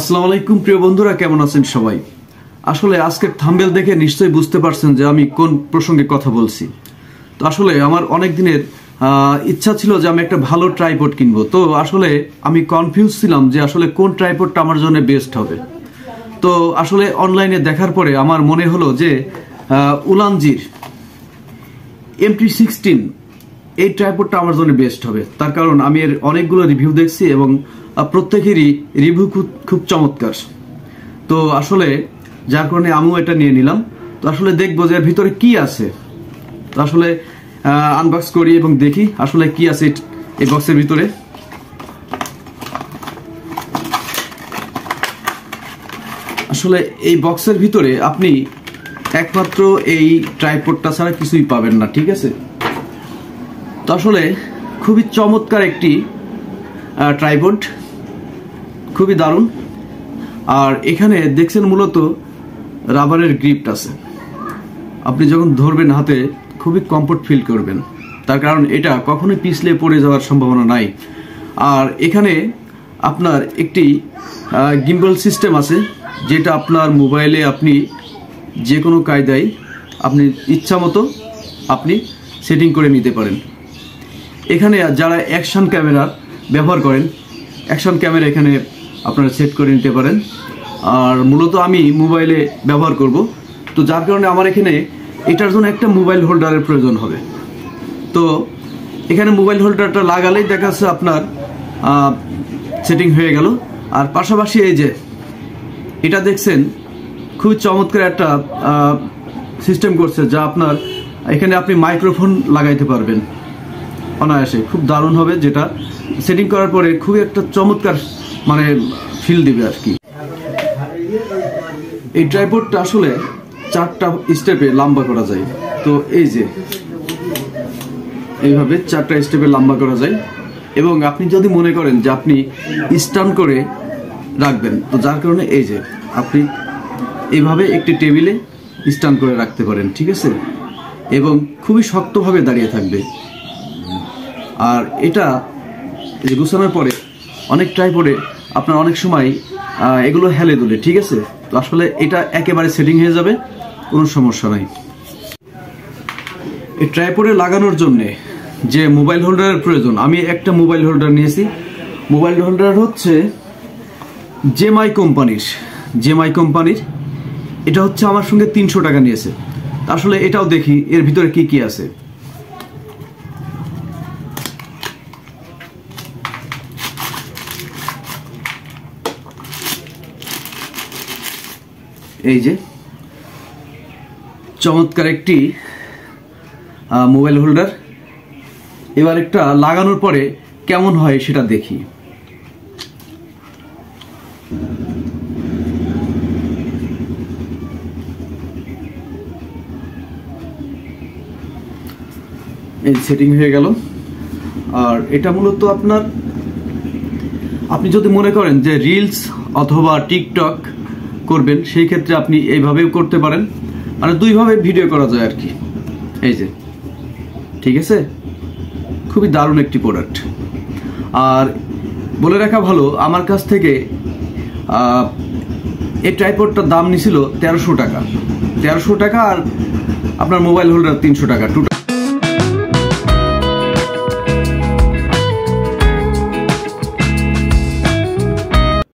আসসালামু আলাইকুম প্রিয় বন্ধুরা, কেমন আছেন সবাই? আসলে আজকের থাম্বনেল দেখে নিশ্চয়ই বুঝতে পারছেন যে আমি কোন প্রসঙ্গে কথা বলছি। তো আসলে আমার অনেক দিনের ইচ্ছা ছিল যে আমি একটা ভালো ট্রাইপড কিনবো। তো আসলে আমি কনফিউজ ছিলাম যে আসলে কোন ট্রাইপডটা আমার জন্য বেস্ট হবে। তো আসলে অনলাইনে দেখার পরে আমার মনে হলো যে উলানজির MT16 এই ট্রাইপডটা আমার জন্য বেস্ট হবে। তার কারণ আমি এর অনেকগুলো রিভিউ দেখছি এবং প্রত্যেকেরই রিভিউ খুব চমৎকার। তো আসলে যার কারণে আমিও এটা নিয়ে নিলাম। তো আসলে দেখবো যে ভিতরে কি আছে। তো আসলে আনবক্স করি এবং দেখি আসলে কি আছে এই বক্সের ভিতরে। আসলে এই বক্সের ভিতরে আপনি একমাত্র এই ট্রাইপডটা ছাড়া কিছুই পাবেন না, ঠিক আছে? তো আসলে খুবই চমৎকার একটি ট্রাইপড, খুবই দারুণ। আর এখানে দেখছেন মূলত রাবারের গ্রিপ আছে। আপনি যখন ধরবেন হাতে খুবই কমফোর্ট ফিল করবেন, তার কারণ এটা কখনোই পিছলে পড়ে যাওয়ার সম্ভাবনা নাই। আর এখানে আপনার একটি গিম্বল সিস্টেম আছে, যেটা আপনার মোবাইলে আপনি যে কোনো কায়দায় আপনি ইচ্ছা মতো আপনি সেটিং করে নিতে পারেন। এখানে যারা অ্যাকশন ক্যামেরা ব্যবহার করেন, অ্যাকশন ক্যামেরা এখানে আপনারা সেট করে নিতে পারেন। আর মূলত আমি মোবাইলে ব্যবহার করব, তো যার কারণে আমার এখানে এটার জন্য একটা মোবাইল হোল্ডারের প্রয়োজন হবে। তো এখানে মোবাইল হোল্ডারটা লাগালেই দেখা যাচ্ছে আপনার সেটিং হয়ে গেল। আর পাশাপাশি এই যে এটা দেখছেন খুবই চমৎকার একটা সিস্টেম করছে, যা আপনার এখানে আপনি মাইক্রোফোন লাগাইতে পারবেন অনায়াসে। খুব দারুণ হবে, যেটা সেটিং করার পরে খুবই একটা চমৎকার মানে ফিল দিবে আর কি। এই ট্রাইপডটা আসলে 4টা স্টেপে লম্বা করা যায়। তো এই যে এইভাবে 4টা স্টেপে লম্বা করা যায়। এবং আপনি যদি মনে করেন যে আপনি স্ট্যান্ড করে রাখবেন, তো যার কারণে এই যে আপনি এইভাবে একটি টেবিলে স্ট্যান্ড করে রাখতে পারেন, ঠিক আছে? এবং খুবই শক্তভাবে দাঁড়িয়ে থাকবে। আর এটা গুছানোর পরে অনেক ট্রাইপডে আপনার অনেক সময় এগুলো হেলে দুলে, ঠিক আছে? তো আসলে এটা একেবারে সেটিং হয়ে যাবে, কোনো সমস্যা নাই। এই ট্রাইপডে লাগানোর জন্য যে মোবাইল হোল্ডারের প্রয়োজন, আমি একটা মোবাইল হোল্ডার নিয়েছি। মোবাইল হোল্ডার হচ্ছে জেমআই কোম্পানির। এটা হচ্ছে আমার সঙ্গে 300 টাকা নিয়েছে। আসলে এটাও দেখি এর ভিতরে কি কি আছে। এই যে চমৎকার একটি মোবাইল হোল্ডার। এবার একটা লাগানোর পরে কেমন হয় সেটা দেখি। এই সেটিং হয়ে গেল। আর এটা মূলত আপনি যদি মনে করেন যে রিলস অথবা টিকটক করবেন, সেই ক্ষেত্রে আপনি এইভাবেও করতে পারেন। মানে দুইভাবে ভিডিও করা যায় আর কি। এই যে, ঠিক আছে? খুবই দারুণ একটি প্রোডাক্ট। আর বলে রাখা ভালো, আমার কাছ থেকে এই ট্রাইপডটার দাম নিছিল 1300 টাকা। আর আপনার মোবাইল হোল্ডার 300 টাকা টোটাল।